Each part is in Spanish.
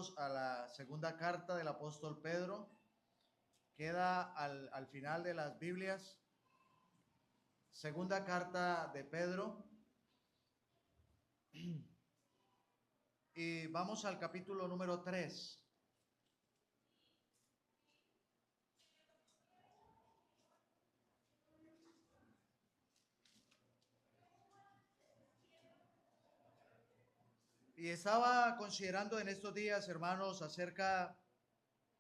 hermanos, a la segunda carta del apóstol Pedro. Queda al final de las Biblias. Segunda carta de Pedro. Y vamos al capítulo número 3. Y estaba considerando en estos días, hermanos, acerca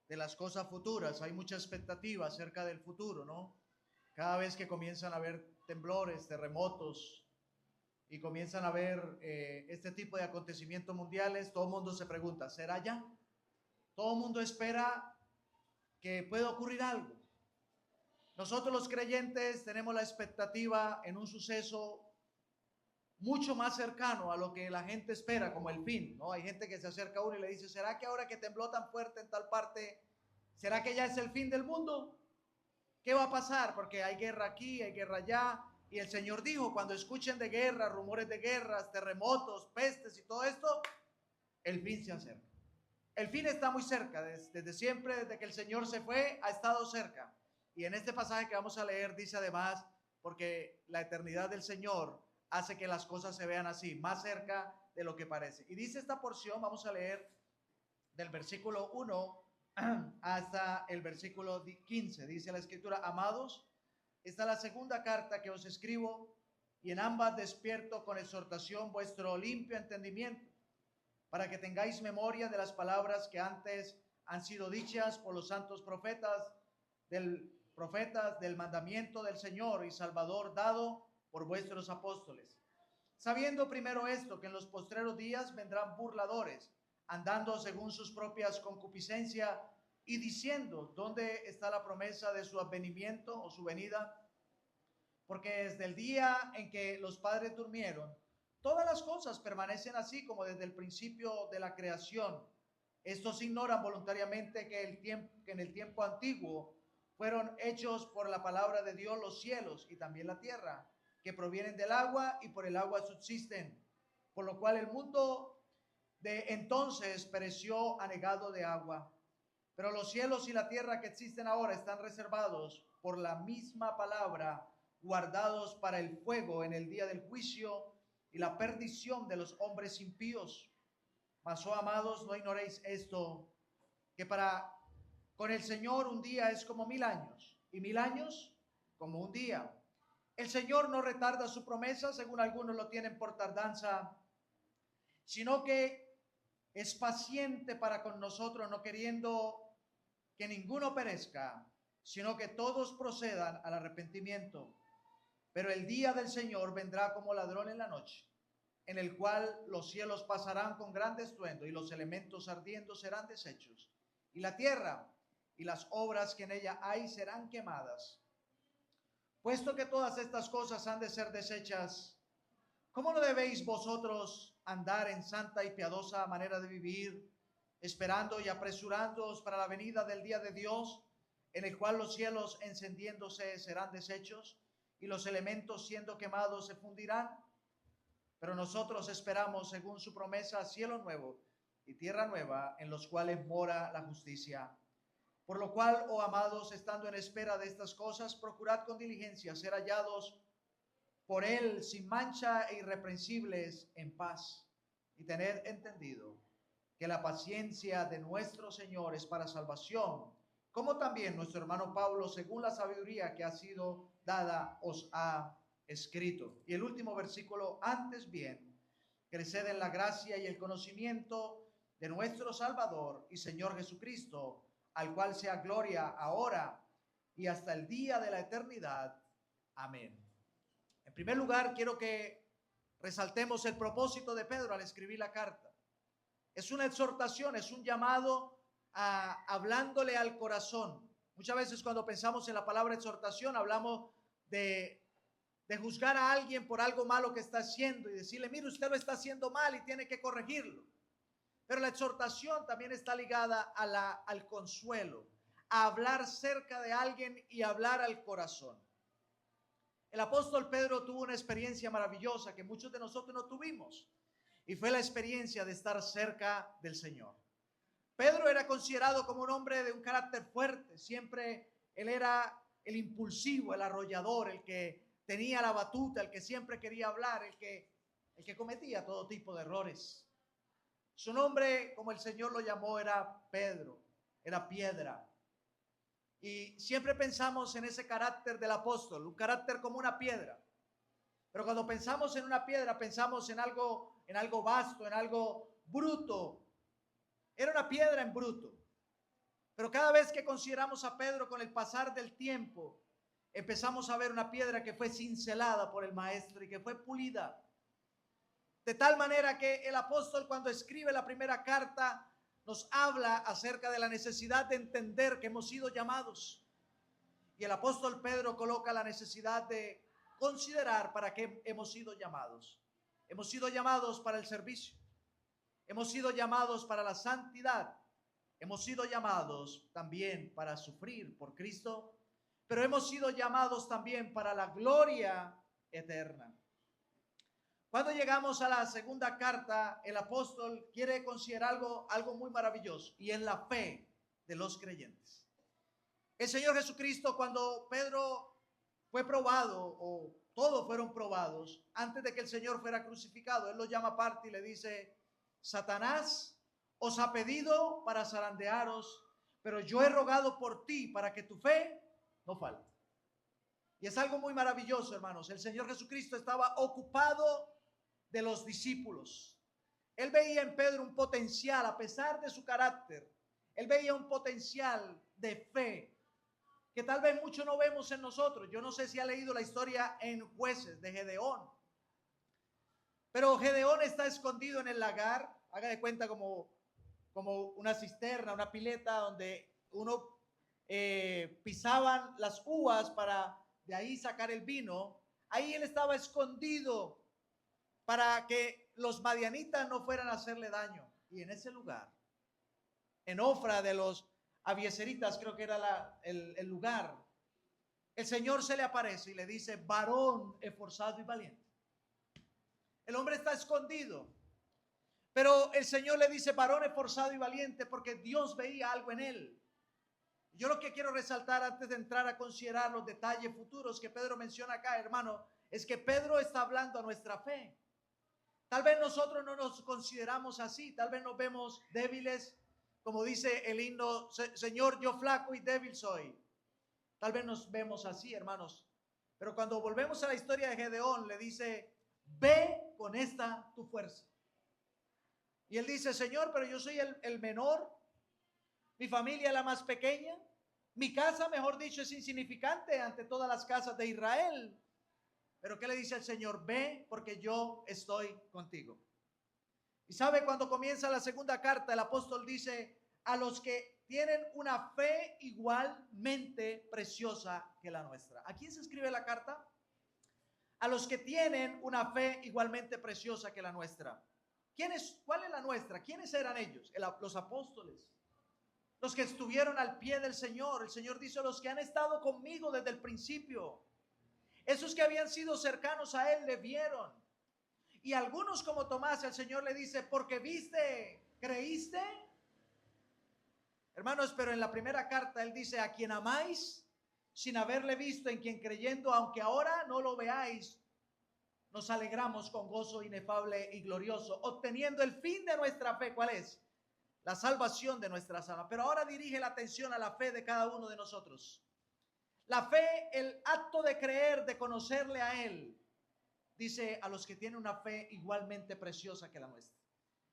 de las cosas futuras. Hay mucha expectativa acerca del futuro, ¿no? Cada vez que comienzan a haber temblores, terremotos y comienzan a haber este tipo de acontecimientos mundiales, todo el mundo se pregunta, ¿será ya? Todo el mundo espera que pueda ocurrir algo. Nosotros los creyentes tenemos la expectativa en un suceso mucho más cercano a lo que la gente espera, como el fin, ¿no? Hay gente que se acerca a uno y le dice, ¿será que ahora que tembló tan fuerte en tal parte, será que ya es el fin del mundo? ¿Qué va a pasar? Porque hay guerra aquí, hay guerra allá, y el Señor dijo, cuando escuchen de guerra, rumores de guerras, terremotos, pestes y todo esto, el fin se acerca. El fin está muy cerca, desde siempre, desde que el Señor se fue, ha estado cerca. Y en este pasaje que vamos a leer dice además, porque la eternidad del Señor hace que las cosas se vean así, más cerca de lo que parece. Y dice esta porción, vamos a leer del versículo 1 hasta el versículo 15. Dice la Escritura, amados, esta es la segunda carta que os escribo, y en ambas despierto con exhortación vuestro limpio entendimiento, para que tengáis memoria de las palabras que antes han sido dichas por los santos profetas del mandamiento del Señor y Salvador dado por vuestros apóstoles. Sabiendo primero esto, que en los postreros días vendrán burladores, andando según sus propias concupiscencias y diciendo, ¿dónde está la promesa de su advenimiento o su venida? Porque desde el día en que los padres durmieron, todas las cosas permanecen así como desde el principio de la creación. Estos ignoran voluntariamente que en el tiempo antiguo fueron hechos por la palabra de Dios los cielos y también la tierra, que provienen del agua y por el agua subsisten, por lo cual el mundo de entonces pereció anegado de agua. Pero los cielos y la tierra que existen ahora están reservados por la misma palabra, guardados para el fuego en el día del juicio y la perdición de los hombres impíos. Mas, oh amados, no ignoréis esto, que para con el Señor un día es como 1000 años, y 1000 años como un día. El Señor no retarda su promesa, según algunos lo tienen por tardanza, sino que es paciente para con nosotros, no queriendo que ninguno perezca, sino que todos procedan al arrepentimiento. Pero el día del Señor vendrá como ladrón en la noche, en el cual los cielos pasarán con gran estruendo y los elementos ardiendo serán deshechos, y la tierra y las obras que en ella hay serán quemadas. Puesto que todas estas cosas han de ser deshechas, ¿cómo no debéis vosotros andar en santa y piadosa manera de vivir, esperando y apresurándoos para la venida del día de Dios, en el cual los cielos encendiéndose serán deshechos y los elementos siendo quemados se fundirán? Pero nosotros esperamos, según su promesa, cielo nuevo y tierra nueva, en los cuales mora la justicia. Por lo cual, oh amados, estando en espera de estas cosas, procurad con diligencia ser hallados por él sin mancha e irreprensibles en paz, y tened entendido que la paciencia de nuestro Señor es para salvación, como también nuestro hermano Pablo, según la sabiduría que ha sido dada, os ha escrito. Y el último versículo, antes bien, creced en la gracia y el conocimiento de nuestro Salvador y Señor Jesucristo, al cual sea gloria ahora y hasta el día de la eternidad. Amén. En primer lugar, quiero que resaltemos el propósito de Pedro al escribir la carta. Es una exhortación, es un llamado a hablándole al corazón. Muchas veces cuando pensamos en la palabra exhortación, hablamos de juzgar a alguien por algo malo que está haciendo y decirle, mire, usted lo está haciendo mal y tiene que corregirlo. Pero la exhortación también está ligada al consuelo, a hablar cerca de alguien y hablar al corazón. El apóstol Pedro tuvo una experiencia maravillosa que muchos de nosotros no tuvimos, y fue la experiencia de estar cerca del Señor. Pedro era considerado como un hombre de un carácter fuerte. Siempre él era el impulsivo, el arrollador, el que tenía la batuta, el que siempre quería hablar, el que cometía todo tipo de errores. Su nombre, como el Señor lo llamó, era Pedro, era piedra. Y siempre pensamos en ese carácter del apóstol, un carácter como una piedra. Pero cuando pensamos en una piedra, pensamos en algo vasto, en algo bruto. Era una piedra en bruto. Pero cada vez que consideramos a Pedro con el pasar del tiempo, empezamos a ver una piedra que fue cincelada por el maestro y que fue pulida. De tal manera que el apóstol, cuando escribe la primera carta, nos habla acerca de la necesidad de entender que hemos sido llamados. Y el apóstol Pedro coloca la necesidad de considerar para qué hemos sido llamados. Hemos sido llamados para el servicio. Hemos sido llamados para la santidad. Hemos sido llamados también para sufrir por Cristo, pero hemos sido llamados también para la gloria eterna. Cuando llegamos a la segunda carta, el apóstol quiere considerar algo muy maravilloso, y es la fe de los creyentes. El Señor Jesucristo, cuando Pedro fue probado, o todos fueron probados, antes de que el Señor fuera crucificado, Él lo llama aparte y le dice: Satanás os ha pedido para zarandearos, pero yo he rogado por ti para que tu fe no falte. Y es algo muy maravilloso, hermanos. El Señor Jesucristo estaba ocupado de los discípulos. Él veía en Pedro un potencial, a pesar de su carácter. Él veía un potencial de fe que tal vez muchos no vemos en nosotros. Yo no sé si ha leído la historia en Jueces de Gedeón, pero Gedeón está escondido en el lagar. Haga de cuenta como una cisterna, una pileta donde uno pisaban las uvas para de ahí sacar el vino. Ahí él estaba escondido para que los madianitas no fueran a hacerle daño. Y en ese lugar, en Ofra de los Abieseritas, creo que era el lugar, el Señor se le aparece y le dice: varón esforzado y valiente. El hombre está escondido, pero el Señor le dice varón esforzado y valiente porque Dios veía algo en él. Yo lo que quiero resaltar antes de entrar a considerar los detalles futuros que Pedro menciona acá, hermano, es que Pedro está hablando a nuestra fe. Tal vez nosotros no nos consideramos así, tal vez nos vemos débiles, como dice el himno: Señor, yo flaco y débil soy. Tal vez nos vemos así, hermanos. Pero cuando volvemos a la historia de Gedeón, le dice: ve con esta tu fuerza. Y él dice: Señor, pero yo soy el menor, mi familia es la más pequeña, mi casa, mejor dicho, es insignificante ante todas las casas de Israel. Pero ¿qué le dice el Señor? Ve, porque yo estoy contigo. Y sabe, cuando comienza la segunda carta, el apóstol dice: a los que tienen una fe igualmente preciosa que la nuestra. ¿A quién se escribe la carta? A los que tienen una fe igualmente preciosa que la nuestra. ¿Cuál es la nuestra? ¿Quiénes eran ellos? Los apóstoles, los que estuvieron al pie del Señor. El Señor dice: los que han estado conmigo desde el principio. Esos que habían sido cercanos a Él le vieron. Y algunos, como Tomás, el Señor le dice: porque viste, creíste. Hermanos, pero en la primera carta Él dice: a quien amáis sin haberle visto, en quien creyendo, aunque ahora no lo veáis, nos alegramos con gozo inefable y glorioso, obteniendo el fin de nuestra fe. ¿Cuál es? La salvación de nuestras almas. Pero ahora dirige la atención a la fe de cada uno de nosotros. La fe, el acto de creer, de conocerle a Él, dice: a los que tienen una fe igualmente preciosa que la nuestra.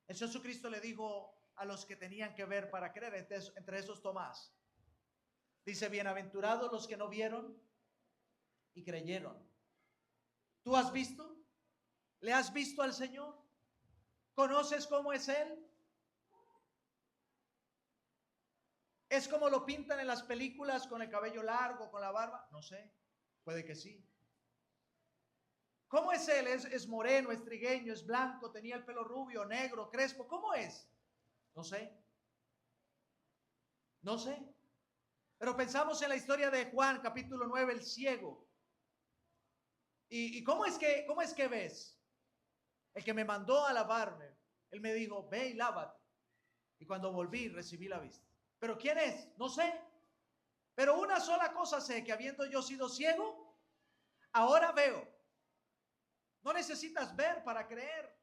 El Señor Jesucristo le dijo a los que tenían que ver para creer, entre esos Tomás. Dice: bienaventurados los que no vieron y creyeron. ¿Tú has visto? ¿Le has visto al Señor? ¿Conoces cómo es Él? ¿Es como lo pintan en las películas, con el cabello largo, con la barba? No sé, puede que sí. ¿Cómo es Él? ¿Es moreno, es trigueño, es blanco, tenía el pelo rubio, negro, crespo? ¿Cómo es? No sé. No sé. Pero pensamos en la historia de Juan, capítulo 9, el ciego. ¿Y cómo es que ves? El que me mandó a lavarme, él me dijo: ve y lávate. Y cuando volví, recibí la vista. ¿Pero quién es? No sé. Pero una sola cosa sé, que habiendo yo sido ciego, ahora veo. No necesitas ver para creer.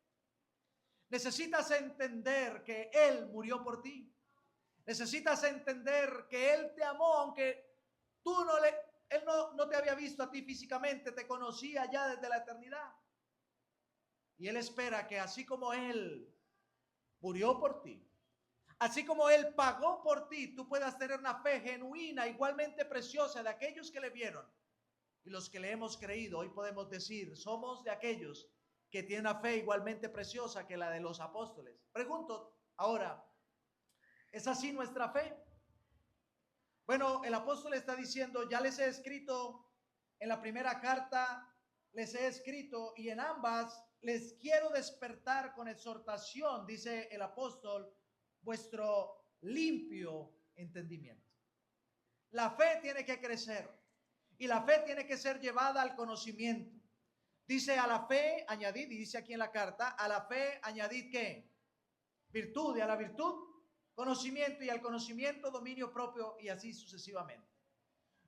Necesitas entender que Él murió por ti. Necesitas entender que Él te amó, aunque Él no te había visto a ti físicamente, te conocía ya desde la eternidad. Y Él espera que así como Él murió por ti, así como Él pagó por ti, tú puedas tener una fe genuina, igualmente preciosa, de aquellos que le vieron y los que le hemos creído. Hoy podemos decir, somos de aquellos que tienen una fe igualmente preciosa que la de los apóstoles. Pregunto ahora, ¿es así nuestra fe? Bueno, el apóstol está diciendo, ya les he escrito en la primera carta, les he escrito, y en ambas les quiero despertar con exhortación, dice el apóstol, vuestro limpio entendimiento. La fe tiene que crecer y la fe tiene que ser llevada al conocimiento. Dice, a la fe añadid, y dice aquí en la carta, a la fe añadid ¿qué? Virtud, y a la virtud conocimiento, y al conocimiento dominio propio, y así sucesivamente.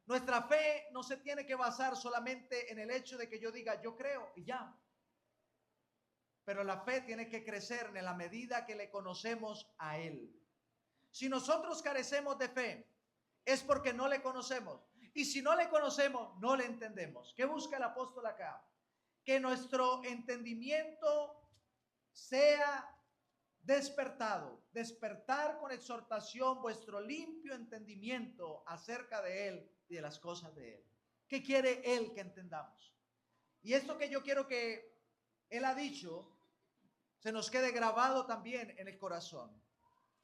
Nuestra fe no se tiene que basar solamente en el hecho de que yo diga yo creo y ya. Pero la fe tiene que crecer en la medida que le conocemos a Él. Si nosotros carecemos de fe, es porque no le conocemos. Y si no le conocemos, no le entendemos. ¿Qué busca el apóstol acá? Que nuestro entendimiento sea despertar con exhortación vuestro limpio entendimiento acerca de Él y de las cosas de Él. ¿Qué quiere Él que entendamos? Y esto que yo quiero que Él ha dicho, se nos quede grabado también en el corazón.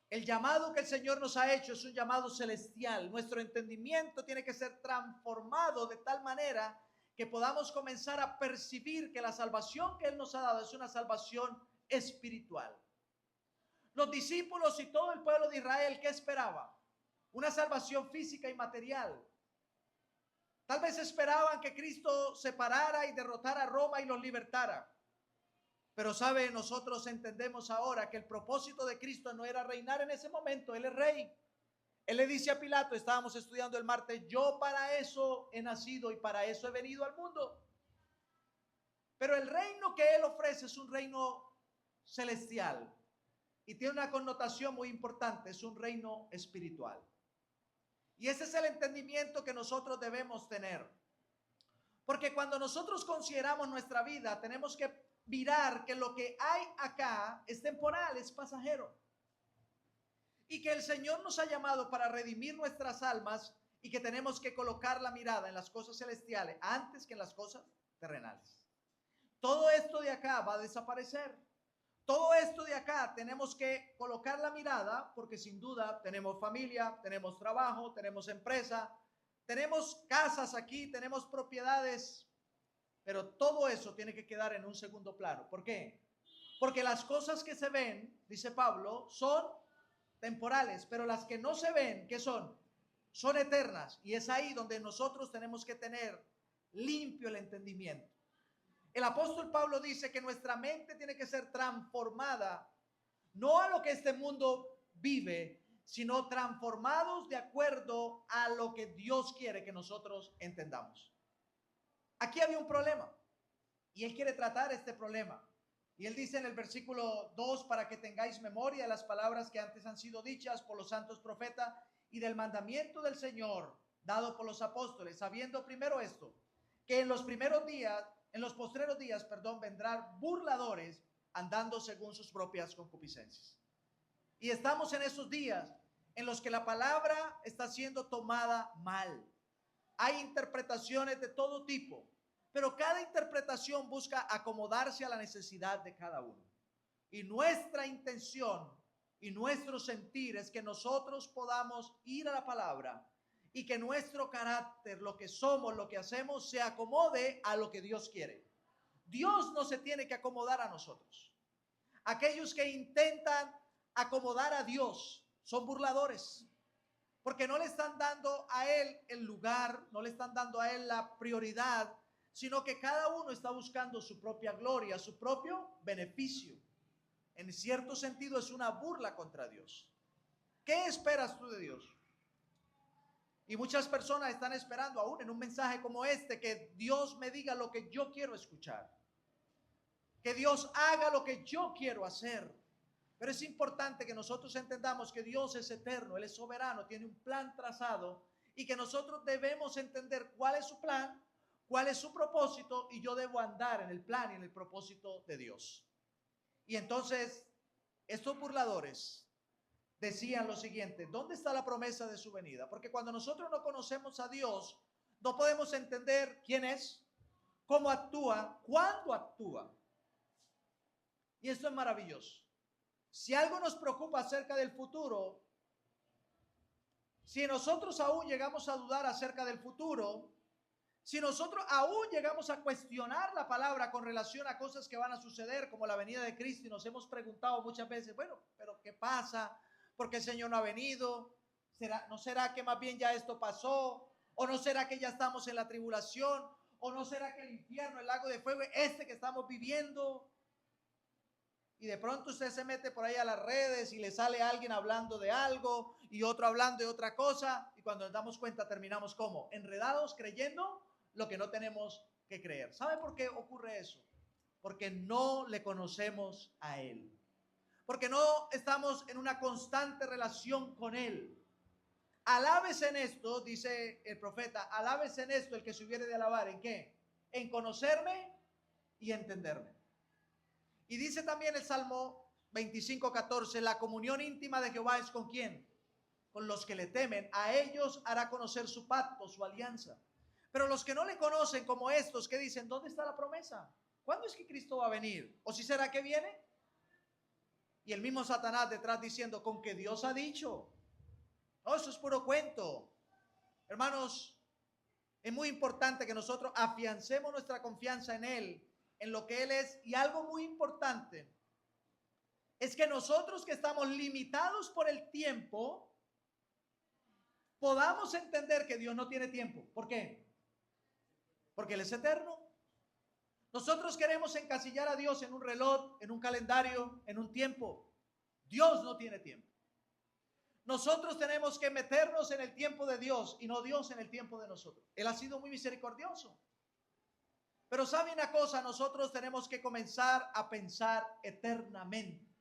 El llamado que el Señor nos ha hecho es un llamado celestial. Nuestro entendimiento tiene que ser transformado de tal manera que podamos comenzar a percibir que la salvación que Él nos ha dado es una salvación espiritual. Los discípulos y todo el pueblo de Israel, ¿qué esperaba? Una salvación física y material. Tal vez esperaban que Cristo se parara y derrotara a Roma y los libertara. Pero sabe, nosotros entendemos ahora que el propósito de Cristo no era reinar en ese momento. Él es rey. Él le dice a Pilato, estábamos estudiando el martes, yo para eso he nacido y para eso he venido al mundo. Pero el reino que Él ofrece es un reino celestial. Y tiene una connotación muy importante, es un reino espiritual. Y ese es el entendimiento que nosotros debemos tener. Porque cuando nosotros consideramos nuestra vida, tenemos que mirar que lo que hay acá es temporal, es pasajero. Y que el Señor nos ha llamado para redimir nuestras almas y que tenemos que colocar la mirada en las cosas celestiales antes que en las cosas terrenales. Todo esto de acá va a desaparecer. Todo esto de acá tenemos que colocar la mirada porque sin duda tenemos familia, tenemos trabajo, tenemos empresa, tenemos casas aquí, tenemos propiedades, pero todo eso tiene que quedar en un segundo plano. ¿Por qué? Porque las cosas que se ven, dice Pablo, son temporales, pero las que no se ven, ¿qué son? Son eternas, y es ahí donde nosotros tenemos que tener limpio el entendimiento. El apóstol Pablo dice que nuestra mente tiene que ser transformada, no a lo que este mundo vive, sino transformados de acuerdo a lo que Dios quiere que nosotros entendamos. Aquí había un problema y Él quiere tratar este problema. Y Él dice en el versículo 2, para que tengáis memoria de las palabras que antes han sido dichas por los santos profetas y del mandamiento del Señor dado por los apóstoles, sabiendo primero esto, que en los postreros días, vendrán burladores andando según sus propias concupiscencias. Y estamos en esos días en los que la palabra está siendo tomada mal. Hay interpretaciones de todo tipo, pero cada interpretación busca acomodarse a la necesidad de cada uno. Y nuestra intención y nuestro sentir es que nosotros podamos ir a la palabra y que nuestro carácter, lo que somos, lo que hacemos, se acomode a lo que Dios quiere. Dios no se tiene que acomodar a nosotros. Aquellos que intentan acomodar a Dios son burladores, porque no le están dando a Él el lugar, no le están dando a Él la prioridad, sino que cada uno está buscando su propia gloria, su propio beneficio. En cierto sentido es una burla contra Dios. ¿Qué esperas tú de Dios? Y muchas personas están esperando aún en un mensaje como este que Dios me diga lo que yo quiero escuchar, que Dios haga lo que yo quiero hacer. Pero es importante que nosotros entendamos que Dios es eterno, Él es soberano, tiene un plan trazado y que nosotros debemos entender cuál es su plan, cuál es su propósito, y yo debo andar en el plan y en el propósito de Dios. Y entonces estos burladores decían lo siguiente: ¿dónde está la promesa de su venida? Porque cuando nosotros no conocemos a Dios, no podemos entender quién es, cómo actúa, cuándo actúa. Y esto es maravilloso. Si algo nos preocupa acerca del futuro, si nosotros aún llegamos a dudar acerca del futuro, si nosotros aún llegamos a cuestionar la palabra con relación a cosas que van a suceder, como la venida de Cristo, y nos hemos preguntado muchas veces, bueno, pero ¿qué pasa? ¿Por qué el Señor no ha venido? ¿No será que más bien ya esto pasó? ¿O no será que ya estamos en la tribulación? ¿O no será que el infierno, el lago de fuego, este que estamos viviendo? Y de pronto usted se mete por ahí a las redes y le sale alguien hablando de algo y otro hablando de otra cosa, y cuando nos damos cuenta terminamos como enredados creyendo lo que no tenemos que creer. ¿Sabe por qué ocurre eso? Porque no le conocemos a Él, porque no estamos en una constante relación con Él. Alábese en esto, dice el profeta, alábese en esto el que se hubiere de alabar. ¿En qué? En conocerme y entenderme. Y dice también el Salmo 25:14, la comunión íntima de Jehová es ¿con quién? Con los que le temen. A ellos hará conocer su pacto, su alianza. Pero los que no le conocen, como estos que dicen, ¿dónde está la promesa? ¿Cuándo es que Cristo va a venir? ¿O si será que viene? Y el mismo Satanás detrás diciendo, con que Dios ha dicho. No, eso es puro cuento. Hermanos, es muy importante que nosotros afiancemos nuestra confianza en Él, en lo que Él es. Y algo muy importante es que nosotros que estamos limitados por el tiempo, podamos entender que Dios no tiene tiempo. ¿Por qué? Porque Él es eterno. Nosotros queremos encasillar a Dios en un reloj, en un calendario, en un tiempo. Dios no tiene tiempo. Nosotros tenemos que meternos en el tiempo de Dios y no Dios en el tiempo de nosotros. Él ha sido muy misericordioso. Pero ¿sabe una cosa? Nosotros tenemos que comenzar a pensar eternamente.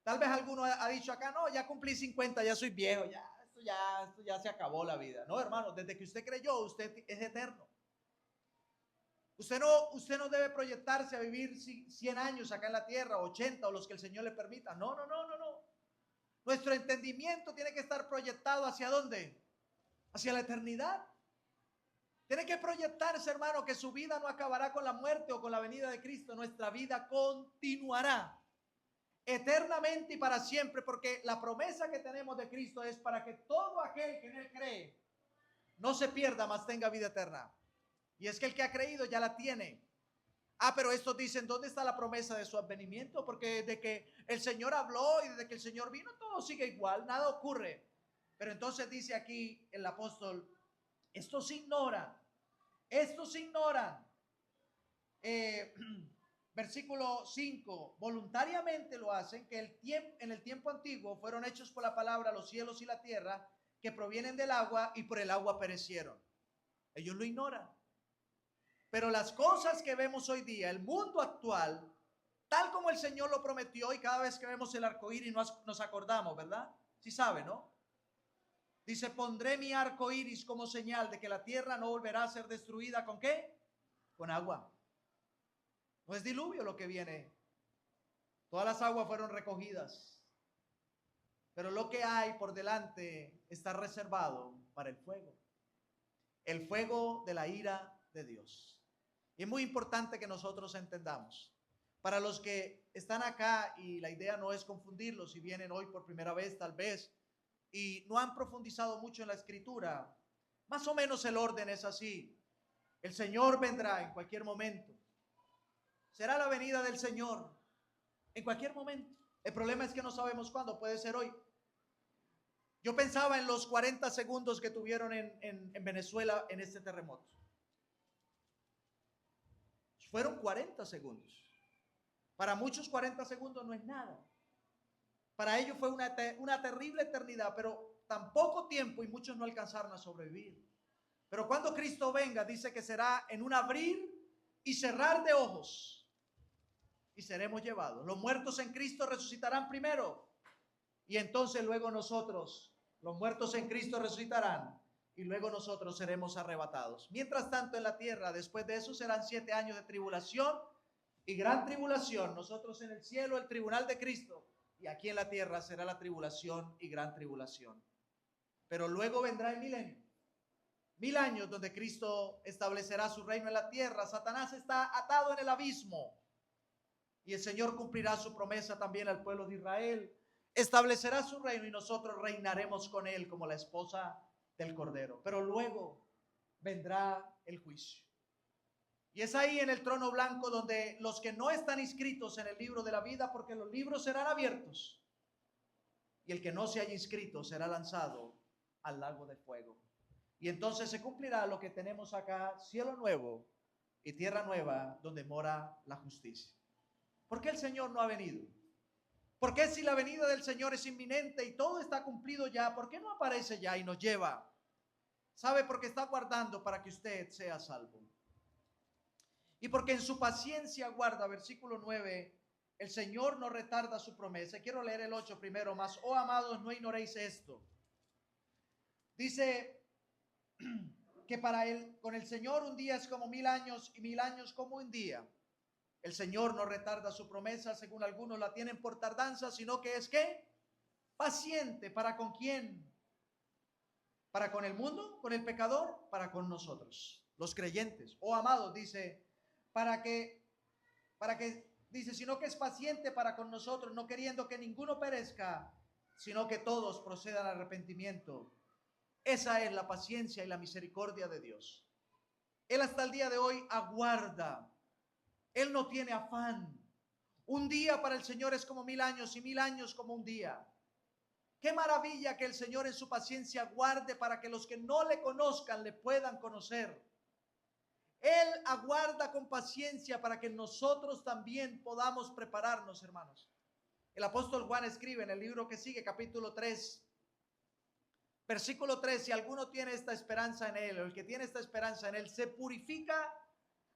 Tal vez alguno ha dicho acá, no, ya cumplí 50, ya soy viejo, esto ya se acabó la vida. No, hermano, desde que usted creyó, usted es eterno. Usted no debe proyectarse a vivir 100 años acá en la tierra, 80 o los que el Señor le permita. No. Nuestro entendimiento tiene que estar proyectado ¿hacia dónde? Hacia la eternidad. Tiene que proyectarse, hermano, que su vida no acabará con la muerte o con la venida de Cristo. Nuestra vida continuará eternamente y para siempre, porque la promesa que tenemos de Cristo es para que todo aquel que en Él cree no se pierda, mas tenga vida eterna. Y es que el que ha creído ya la tiene. Pero estos dicen, ¿dónde está la promesa de su advenimiento? Porque desde que el Señor habló y desde que el Señor vino, todo sigue igual, nada ocurre. Pero entonces dice aquí el apóstol, estos ignoran. Versículo 5, voluntariamente lo hacen, que en el tiempo antiguo fueron hechos por la palabra los cielos y la tierra, que provienen del agua y por el agua perecieron. Ellos lo ignoran. Pero las cosas que vemos hoy día, el mundo actual, tal como el Señor lo prometió, y cada vez que vemos el arco iris nos acordamos, ¿verdad? Sí sabe, ¿no? Dice, pondré mi arco iris como señal de que la tierra no volverá a ser destruida. ¿Con qué? Con agua. No es diluvio lo que viene. Todas las aguas fueron recogidas. Pero lo que hay por delante está reservado para el fuego. El fuego de la ira de Dios. Y es muy importante que nosotros entendamos. Para los que están acá, y la idea no es confundirlos, si vienen hoy por primera vez tal vez, y no han profundizado mucho en la escritura, más o menos el orden es así. El Señor vendrá en cualquier momento. Será la venida del Señor en cualquier momento. El problema es que no sabemos cuándo, puede ser hoy. Yo pensaba en los 40 segundos que tuvieron en Venezuela en este terremoto. Fueron 40 segundos. Para muchos 40 segundos no es nada. Para ellos fue una terrible eternidad, pero tan poco tiempo y muchos no alcanzaron a sobrevivir. Pero cuando Cristo venga, dice que será en un abrir y cerrar de ojos y seremos llevados. Los muertos en Cristo resucitarán primero y entonces luego nosotros, los muertos en Cristo resucitarán y luego nosotros seremos arrebatados. Mientras tanto en la tierra, después de eso serán 7 años de tribulación y gran tribulación. Nosotros en el cielo, el tribunal de Cristo, y aquí en la tierra será la tribulación y gran tribulación. Pero luego vendrá el milenio. 1000 años donde Cristo establecerá su reino en la tierra. Satanás está atado en el abismo y el Señor cumplirá su promesa también al pueblo de Israel. Establecerá su reino y nosotros reinaremos con él como la esposa del Cordero. Pero luego vendrá el juicio. Y es ahí en el trono blanco donde los que no están inscritos en el libro de la vida, porque los libros serán abiertos, y el que no se haya inscrito será lanzado al lago de fuego. Y entonces se cumplirá lo que tenemos acá, cielo nuevo y tierra nueva, donde mora la justicia. ¿Por qué el Señor no ha venido? ¿Por qué si la venida del Señor es inminente y todo está cumplido ya, por qué no aparece ya y nos lleva? ¿Sabe? Porque está guardando para que usted sea salvo. Y porque en su paciencia guarda, versículo 9, el Señor no retarda su promesa. Quiero leer el 8 primero, mas, oh amados, no ignoréis esto. Dice que para él, con el Señor un día es como 1000 años y 1000 años como un día. El Señor no retarda su promesa, según algunos la tienen por tardanza, sino que es ¿qué? Paciente. ¿Para con quién? ¿Para con el mundo? ¿Con el pecador? Para con nosotros, los creyentes. Oh amados, dice, para que, dice, sino que es paciente para con nosotros, no queriendo que ninguno perezca, sino que todos procedan al arrepentimiento. Esa es la paciencia y la misericordia de Dios. Él hasta el día de hoy aguarda. Él no tiene afán. Un día para el Señor es como 1000 años y 1000 años como un día. Qué maravilla que el Señor en su paciencia guarde para que los que no le conozcan le puedan conocer. Él aguarda con paciencia para que nosotros también podamos prepararnos, hermanos. El apóstol Juan escribe en el libro que sigue, capítulo 3, versículo 3, si alguno tiene esta esperanza en él, o el que tiene esta esperanza en él, se purifica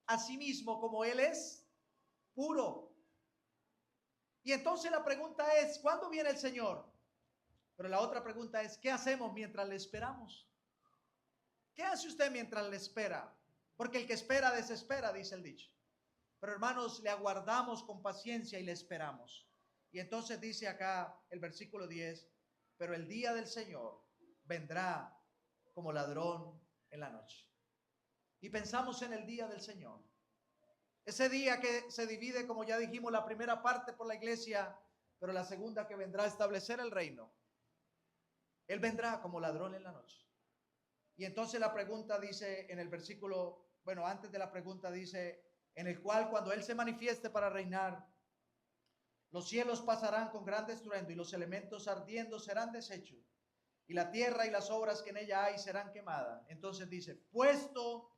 a sí mismo como él es puro. Y entonces la pregunta es, ¿cuándo viene el Señor? Pero la otra pregunta es, ¿qué hacemos mientras le esperamos? ¿Qué hace usted mientras le espera? Porque el que espera desespera, dice el dicho. Pero hermanos, le aguardamos con paciencia y le esperamos. Y entonces dice acá el versículo 10, pero el día del Señor vendrá como ladrón en la noche. Y pensamos en el día del Señor. Ese día que se divide, como ya dijimos, la primera parte por la iglesia, pero la segunda que vendrá a establecer el reino. Él vendrá como ladrón en la noche. Y entonces la pregunta dice en el versículo, bueno, antes de la pregunta dice, en el cual cuando Él se manifieste para reinar, los cielos pasarán con gran estruendo y los elementos ardiendo serán deshechos y la tierra y las obras que en ella hay serán quemadas. Entonces dice, puesto,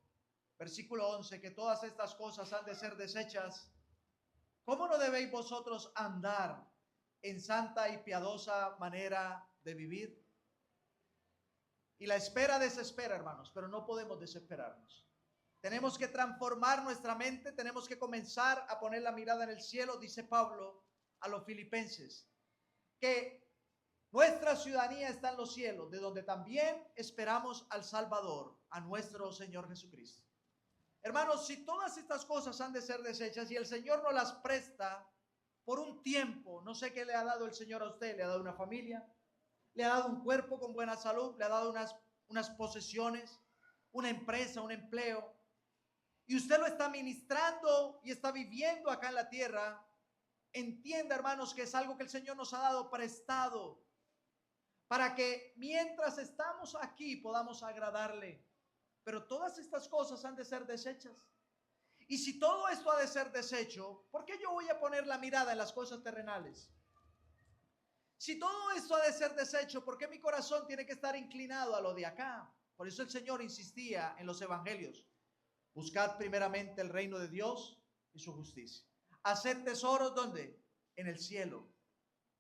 versículo 11, que todas estas cosas han de ser deshechas, ¿cómo no debéis vosotros andar en santa y piadosa manera de vivir? Y la espera desespera, hermanos, pero no podemos desesperarnos. Tenemos que transformar nuestra mente, tenemos que comenzar a poner la mirada en el cielo, dice Pablo a los filipenses, que nuestra ciudadanía está en los cielos, de donde también esperamos al Salvador, a nuestro Señor Jesucristo. Hermanos, si todas estas cosas han de ser deshechas y el Señor nos las presta por un tiempo, no sé qué le ha dado el Señor a usted, le ha dado una familia, le ha dado un cuerpo con buena salud, le ha dado unas posesiones, una empresa, un empleo, y usted lo está ministrando y está viviendo acá en la tierra, entienda, hermanos, que es algo que el Señor nos ha dado prestado para que mientras estamos aquí podamos agradarle. Pero todas estas cosas han de ser deshechas. Y si todo esto ha de ser deshecho, ¿por qué yo voy a poner la mirada en las cosas terrenales? Si todo esto ha de ser deshecho, ¿por qué mi corazón tiene que estar inclinado a lo de acá? Por eso el Señor insistía en los evangelios. Buscad primeramente el reino de Dios y su justicia. Haced tesoros, ¿dónde? En el cielo.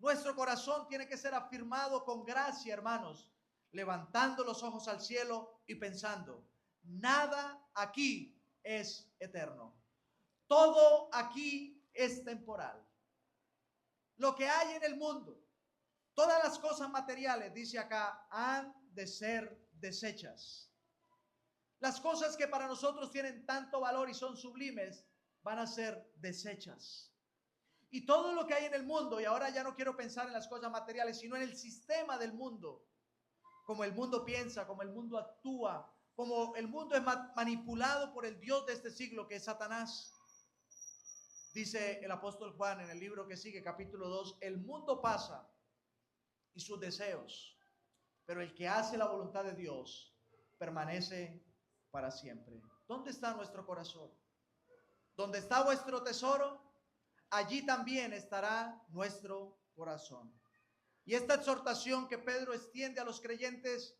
Nuestro corazón tiene que ser afirmado con gracia, hermanos, levantando los ojos al cielo y pensando, nada aquí es eterno. Todo aquí es temporal. Lo que hay en el mundo, todas las cosas materiales, dice acá, han de ser desechas. Las cosas que para nosotros tienen tanto valor y son sublimes, van a ser desechas. Y todo lo que hay en el mundo, y ahora ya no quiero pensar en las cosas materiales, sino en el sistema del mundo, como el mundo piensa, como el mundo actúa, como el mundo es manipulado por el Dios de este siglo, que es Satanás. Dice el apóstol Juan en el libro que sigue, capítulo 2, el mundo pasa y sus deseos, pero el que hace la voluntad de Dios permanece para siempre. ¿Dónde está nuestro corazón? ¿Dónde está vuestro tesoro? Allí también estará nuestro corazón. Y esta exhortación que Pedro extiende a los creyentes,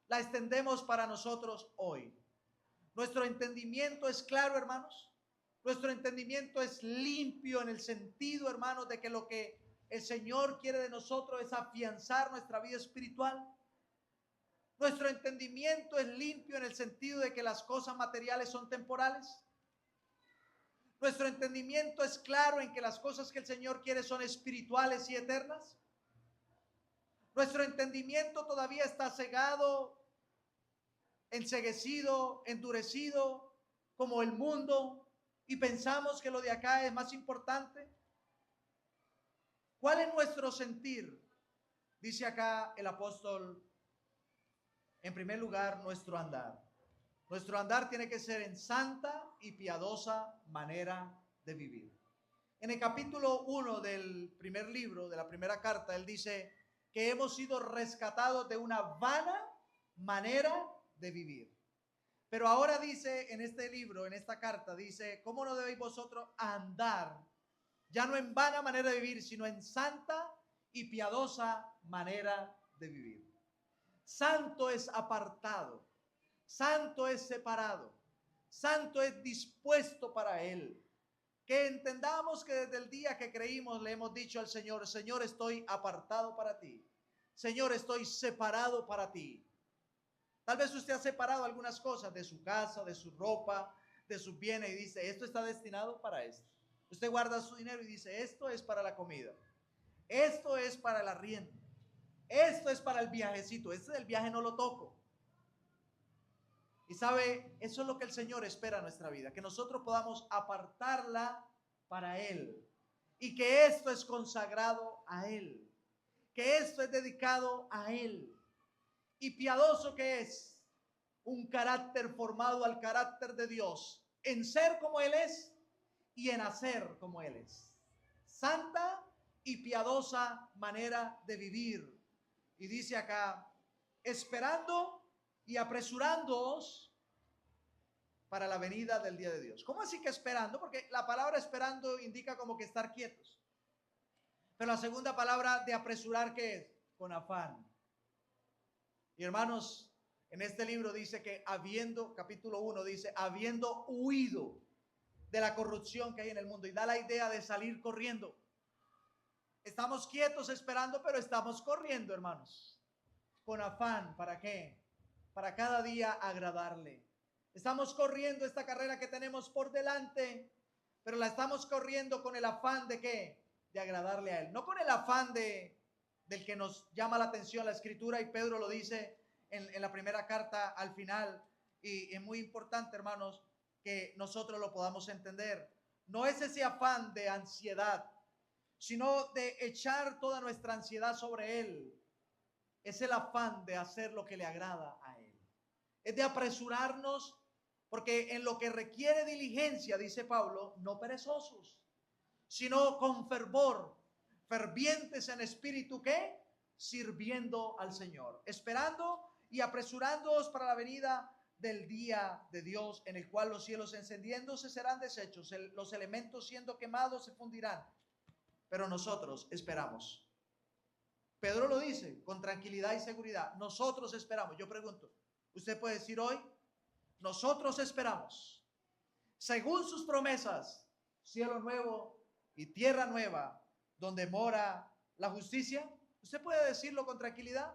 la extendemos para nosotros hoy. Nuestro entendimiento es claro, hermanos. Nuestro entendimiento es limpio en el sentido, hermanos, de que lo que el Señor quiere de nosotros es afianzar nuestra vida espiritual. Nuestro entendimiento es limpio en el sentido de que las cosas materiales son temporales. Nuestro entendimiento es claro en que las cosas que el Señor quiere son espirituales y eternas. Nuestro entendimiento todavía está cegado, enceguecido, endurecido, como el mundo, y pensamos que lo de acá es más importante. ¿Cuál es nuestro sentir? Dice acá el apóstol, en primer lugar, nuestro andar. Nuestro andar tiene que ser en santa y piadosa manera de vivir. En el capítulo 1 del primer libro, de la primera carta, él dice que hemos sido rescatados de una vana manera de vivir. Pero ahora dice en este libro, en esta carta, dice, ¿cómo no debéis vosotros andar? Ya no en vana manera de vivir, sino en santa y piadosa manera de vivir. Santo es apartado, santo es separado, santo es dispuesto para Él. Que entendamos que desde el día que creímos le hemos dicho al Señor, Señor, estoy apartado para ti. Señor, estoy separado para ti. Tal vez usted ha separado algunas cosas de su casa, de su ropa, de sus bienes y dice, esto está destinado para esto. Usted guarda su dinero y dice, esto es para la comida. Esto es para el arriendo. Esto es para el viajecito. Este del viaje no lo toco. Y sabe, eso es lo que el Señor espera en nuestra vida, que nosotros podamos apartarla para Él. Y que esto es consagrado a Él. Que esto es dedicado a Él. Y piadoso que es un carácter formado al carácter de Dios, en ser como Él es y en hacer como Él es. Santa y piadosa manera de vivir. Y dice acá, esperando y apresurándoos para la venida del día de Dios. ¿Cómo así que esperando? Porque la palabra esperando indica como que estar quietos. Pero la segunda palabra de apresurar, ¿qué es? Con afán. Y hermanos, en este libro dice que capítulo 1 dice, habiendo huido de la corrupción que hay en el mundo, y da la idea de salir corriendo. Estamos quietos esperando, pero estamos corriendo, hermanos, con afán. ¿Para qué? Para cada día agradarle. Estamos corriendo esta carrera que tenemos por delante, pero la estamos corriendo con el afán de ¿qué? De agradarle a Él. No con el afán del que nos llama la atención la Escritura, y Pedro lo dice en la primera carta al final, y es muy importante, hermanos, que nosotros lo podamos entender. No es ese afán de ansiedad, sino de echar toda nuestra ansiedad sobre Él. Es el afán de hacer lo que le agrada a Él. Es de apresurarnos, porque en lo que requiere diligencia, dice Pablo, no perezosos, sino con fervor, fervientes en espíritu, ¿qué? Sirviendo al Señor, esperando y apresurándoos para la venida del día de Dios, en el cual los cielos encendiéndose serán deshechos, los elementos siendo quemados se fundirán, pero nosotros esperamos. Pedro lo dice con tranquilidad y seguridad, nosotros esperamos. Yo pregunto, usted puede decir hoy, nosotros esperamos, según sus promesas, cielo nuevo y tierra nueva, donde mora la justicia? ¿Usted puede decirlo con tranquilidad?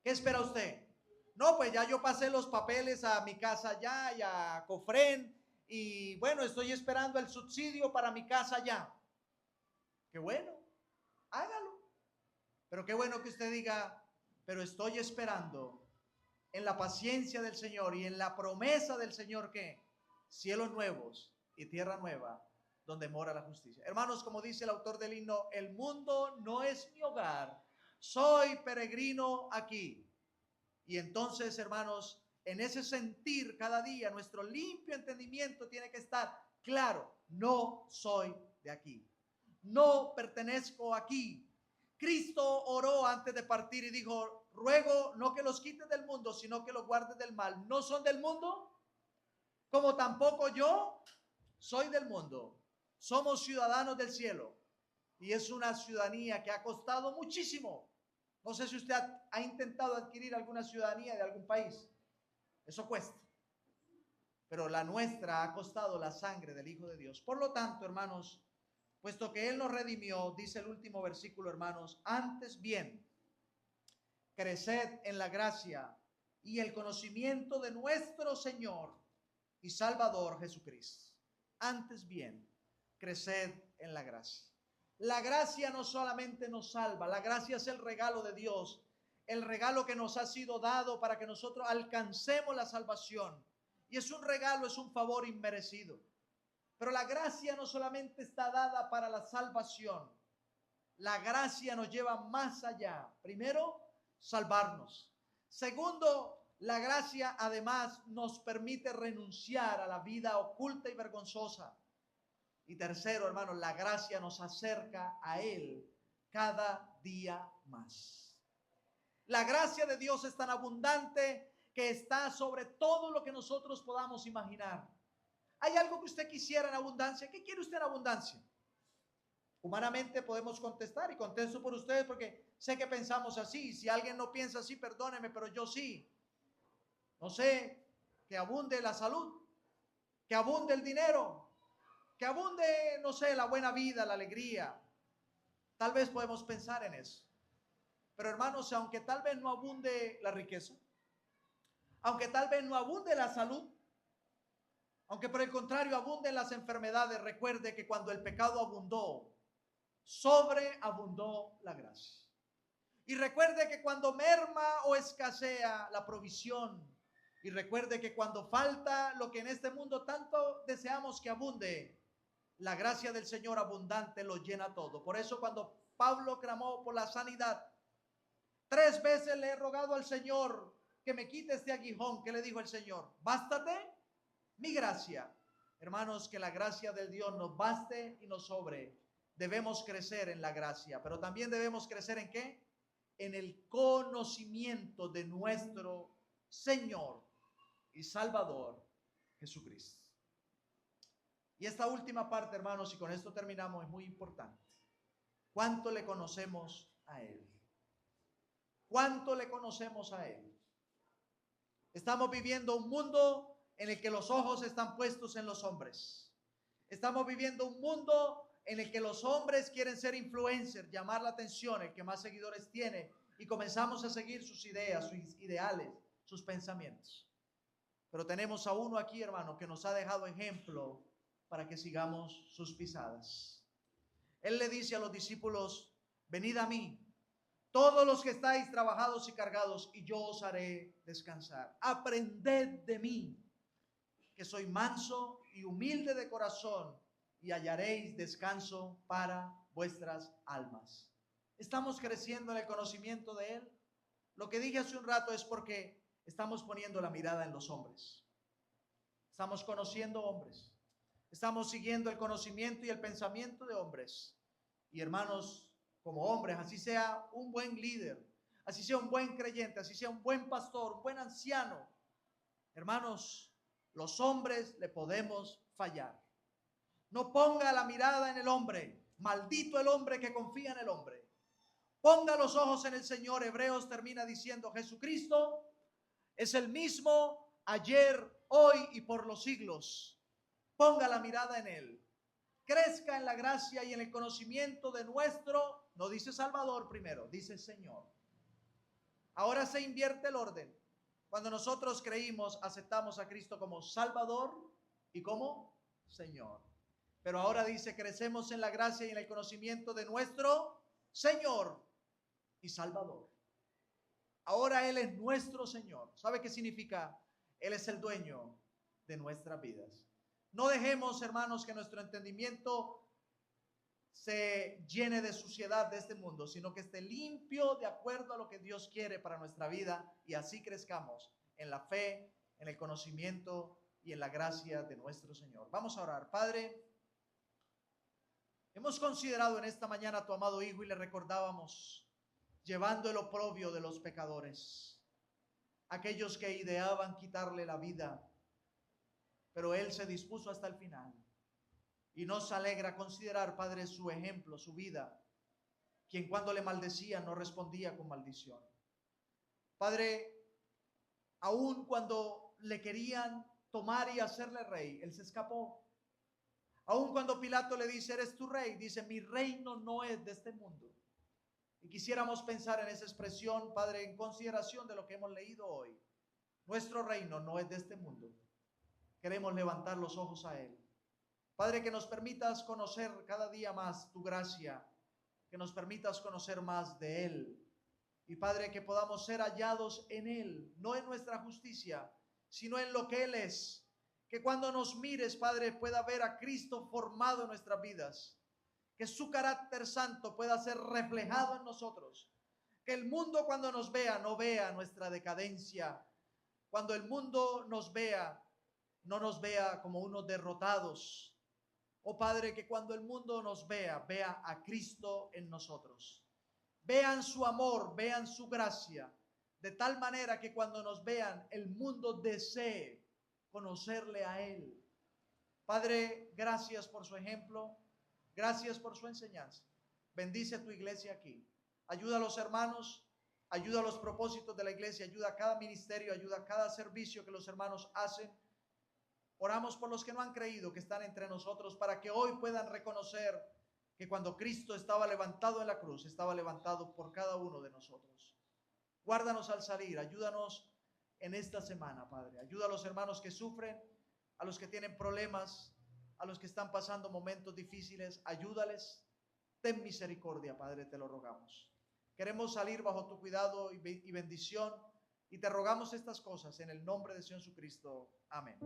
¿Qué espera usted? No, pues ya yo pasé los papeles a mi casa ya y a Cofren y bueno, estoy esperando el subsidio para mi casa ya. Qué bueno, hágalo. Pero qué bueno que usted diga, pero estoy esperando en la paciencia del Señor y en la promesa del Señor que cielos nuevos y tierra nueva donde mora la justicia. Hermanos, como dice el autor del himno, el mundo no es mi hogar, soy peregrino aquí. Y entonces, hermanos, en ese sentir cada día, nuestro limpio entendimiento tiene que estar claro, no soy de aquí, no pertenezco aquí. Cristo oró antes de partir y dijo, ruego no que los quites del mundo, sino que los guardes del mal. No son del mundo, como tampoco yo soy del mundo. Somos ciudadanos del cielo y es una ciudadanía que ha costado muchísimo. No sé si usted ha intentado adquirir alguna ciudadanía de algún país. Eso cuesta. Pero la nuestra ha costado la sangre del Hijo de Dios. Por lo tanto, hermanos, puesto que Él nos redimió, dice el último versículo, hermanos, antes bien, creced en la gracia y el conocimiento de nuestro Señor y Salvador Jesucristo. Antes bien, creced en la gracia. La gracia no solamente nos salva, la gracia es el regalo de Dios, el regalo que nos ha sido dado para que nosotros alcancemos la salvación. Y es un regalo, es un favor inmerecido. Pero la gracia no solamente está dada para la salvación, la gracia nos lleva más allá. Primero, salvarnos. Segundo, la gracia además nos permite renunciar a la vida oculta y vergonzosa. Y tercero, hermanos, la gracia nos acerca a Él cada día más. La gracia de Dios es tan abundante que está sobre todo lo que nosotros podamos imaginar. ¿Hay algo que usted quisiera en abundancia? ¿Qué quiere usted en abundancia? Humanamente podemos contestar y contesto por ustedes porque sé que pensamos así. Si alguien no piensa así, perdóneme, pero yo sí. No sé, que abunde la salud, que abunde el dinero, que abunde, no sé, la buena vida, la alegría. Tal vez podemos pensar en eso. Pero hermanos, aunque tal vez no abunde la riqueza, aunque tal vez no abunde la salud, aunque por el contrario abunden las enfermedades, recuerde que cuando el pecado abundó, sobreabundó la gracia. Y recuerde que cuando merma o escasea la provisión, y recuerde que cuando falta lo que en este mundo tanto deseamos que abunde, la gracia del Señor abundante lo llena todo. Por eso cuando Pablo clamó por la sanidad, 3 veces le he rogado al Señor que me quite este aguijón. ¿Qué le dijo el Señor? Bástate mi gracia. Hermanos, que la gracia del Dios nos baste y nos sobre. Debemos crecer en la gracia, pero también debemos crecer ¿en qué? En el conocimiento de nuestro Señor y Salvador Jesucristo. Y esta última parte, hermanos, y con esto terminamos, es muy importante. ¿Cuánto le conocemos a Él? ¿Cuánto le conocemos a Él? Estamos viviendo un mundo en el que los ojos están puestos en los hombres. Estamos viviendo un mundo en el que los hombres quieren ser influencers, llamar la atención, el que más seguidores tiene, y comenzamos a seguir sus ideas, sus ideales, sus pensamientos. Pero tenemos a uno aquí, hermano, que nos ha dejado ejemplo para que sigamos sus pisadas. Él le dice a los discípulos, venid a mí, todos los que estáis trabajados y cargados, y yo os haré descansar. Aprended de mí, que soy manso y humilde de corazón, y hallaréis descanso para vuestras almas. ¿Estamos creciendo en el conocimiento de Él? Lo que dije hace un rato es porque estamos poniendo la mirada en los hombres. Estamos conociendo hombres. Estamos siguiendo el conocimiento y el pensamiento de hombres. Y hermanos, como hombres, así sea un buen líder, así sea un buen creyente, así sea un buen pastor, un buen anciano, hermanos, los hombres le podemos fallar. No ponga la mirada en el hombre. Maldito el hombre que confía en el hombre. Ponga los ojos en el Señor. Hebreos termina diciendo, Jesucristo es el mismo ayer, hoy y por los siglos. Ponga la mirada en Él. Crezca en la gracia y en el conocimiento de nuestro No dice Salvador primero, dice Señor. Ahora se invierte el orden. Cuando nosotros creímos, aceptamos a Cristo como Salvador y como Señor. Pero ahora dice, crecemos en la gracia y en el conocimiento de nuestro Señor y Salvador. Ahora Él es nuestro Señor. ¿Sabe qué significa? Él es el dueño de nuestras vidas. No dejemos, hermanos, que nuestro entendimiento se llene de suciedad de este mundo, sino que esté limpio de acuerdo a lo que Dios quiere para nuestra vida, y así crezcamos en la fe, en el conocimiento y en la gracia de nuestro Señor. Vamos a orar. Padre, hemos considerado en esta mañana a tu amado Hijo y le recordábamos, llevando el oprobio de los pecadores, aquellos que ideaban quitarle la vida, pero Él se dispuso hasta el final. Y nos alegra considerar, Padre, su ejemplo, su vida, quien cuando le maldecía no respondía con maldición. Padre, aun cuando le querían tomar y hacerle rey, Él se escapó. Aun cuando Pilato le dice, eres tu rey, dice, mi reino no es de este mundo. Y quisiéramos pensar en esa expresión, Padre, en consideración de lo que hemos leído hoy. Nuestro reino no es de este mundo. Queremos levantar los ojos a Él. Padre, que nos permitas conocer cada día más tu gracia, que nos permitas conocer más de Él. Y Padre, que podamos ser hallados en Él, no en nuestra justicia, sino en lo que Él es. Que cuando nos mires, Padre, pueda ver a Cristo formado en nuestras vidas. Que su carácter santo pueda ser reflejado en nosotros. Que el mundo cuando nos vea, no vea nuestra decadencia. Cuando el mundo nos vea, no nos vea como unos derrotados. Oh Padre, que cuando el mundo nos vea, vea a Cristo en nosotros. Vean su amor, vean su gracia, de tal manera que cuando nos vean, el mundo desee conocerle a Él. Padre, gracias por su ejemplo, gracias por su enseñanza. Bendice a tu iglesia aquí. Ayuda a los hermanos, ayuda a los propósitos de la iglesia, ayuda a cada ministerio, ayuda a cada servicio que los hermanos hacen. Oramos por los que no han creído, que están entre nosotros, para que hoy puedan reconocer que cuando Cristo estaba levantado en la cruz, estaba levantado por cada uno de nosotros. Guárdanos al salir, ayúdanos en esta semana, Padre. Ayuda a los hermanos que sufren, a los que tienen problemas, a los que están pasando momentos difíciles. Ayúdales. Ten misericordia, Padre, te lo rogamos. Queremos salir bajo tu cuidado y bendición, y te rogamos estas cosas en el nombre de Señor Jesucristo. Amén.